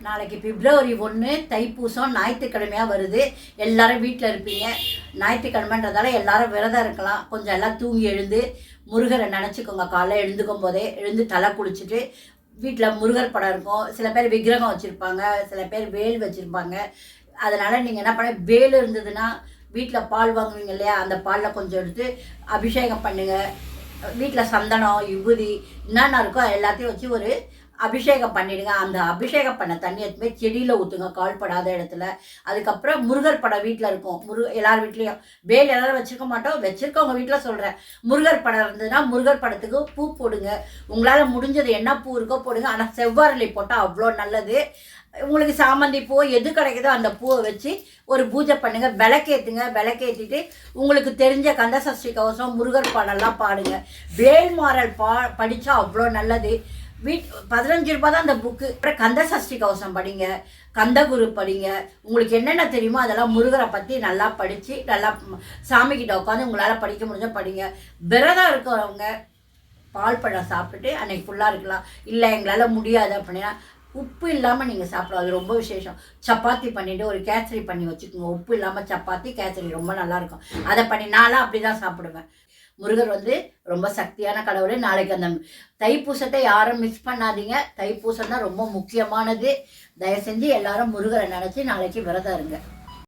நாளைக்கு பிப்ரவரி 1 தைப்பூசம் ஞாயிற்றுக்கிழமையாக வருது. எல்லாரும் வீட்டில் இருப்பீங்க. ஞாயிற்றுக்கிழமைன்றதால எல்லாரும் விரதம் இருக்கலாம். கொஞ்சம் எல்லாம் தூங்கி எழுந்து முருகரை நினச்சிக்கோங்க. காலைல எழுந்துக்கும் போதே எழுந்து தலை குளிச்சுட்டு வீட்டில் முருகர் படம் இருக்கும். சில பேர் விக்கிரகம் வச்சுருப்பாங்க, சில பேர் வேல் வச்சுருப்பாங்க. அதனால் நீங்கள் என்ன பண்ண, வேல் இருந்ததுன்னா வீட்டில் பால் வாங்குவீங்க இல்லையா, அந்த பாலில் கொஞ்சம் எடுத்து அபிஷேகம் பண்ணுங்கள். வீட்டில் சந்தனம், விபூதி என்னென்ன இருக்கோ எல்லாத்தையும் வச்சு ஒரு அபிஷேகம் பண்ணிவிடுங்க. அந்த அபிஷேகம் பண்ண தண்ணி எடுத்துமே செடியில் ஊற்றுங்க, கால்படாத இடத்துல. அதுக்கப்புறம் முருகர் படம் வீட்டில் இருக்கும். எல்லார் வீட்லேயும் வேல் எல்லாரும் வச்சுருக்க மாட்டோம், வச்சுருக்கவங்க வீட்டில் சொல்கிறேன். முருகர் படம் இருந்ததுன்னா முருகர் படத்துக்கு பூ போடுங்க. உங்களால் முடிஞ்சது என்ன பூ இருக்கோ போடுங்க. ஆனால் செவ்வாழை போட்டால் அவ்வளோ நல்லது. உங்களுக்கு சாமந்தி பூ எது கிடைக்குதோ அந்த பூவை வச்சு ஒரு பூஜை பண்ணுங்கள். விளக்கேற்றுங்க. விளக்கேற்றிட்டு உங்களுக்கு தெரிஞ்ச கந்தசஷ்டி கவசம், முருகர் பாடலாம் பாடுங்க. வேல்மாறல் படித்தா அவ்வளோ நல்லது. 15 ரூபா தான் அந்த புக்கு. அப்புறம் கந்தசஷ்டி கவசம் படிங்க, கந்தகுரு படிங்க. உங்களுக்கு என்னென்ன தெரியுமோ அதெல்லாம் முருகரை பற்றி நல்லா படித்து நல்லா சாமிக்கிட்ட உட்காந்து உங்களால் படிக்க முடிஞ்சால் படிங்க. விரதம் இருக்கிறவங்க பால் பழம் சாப்பிட்டுட்டு அன்றைக்கி ஃபுல்லாக இருக்கலாம். இல்லை எங்களால் முடியாது அப்படின்னா உப்பு இல்லாமல் நீங்கள் சாப்பிடும், அது ரொம்ப விசேஷம். சப்பாத்தி பண்ணிவிட்டு ஒரு கேசரி பண்ணி வச்சுக்கோங்க. உப்பு இல்லாமல் சப்பாத்தி கேசரி ரொம்ப நல்லாயிருக்கும். அதை பண்ணி நான்லாம் அப்படி தான் சாப்பிடுவேன். முருகர் ரொம்ப சக்தியான கடவுள். நாளைக்கு அந்த தைப்பூசத்தை யாரும் மிஸ் பண்ணாதீங்க. தைப்பூசம் தான் ரொம்ப முக்கியமானது. தயவு செஞ்சு எல்லாரும் முருகரை நினச்சி நாளைக்கு விரதம் இருங்க.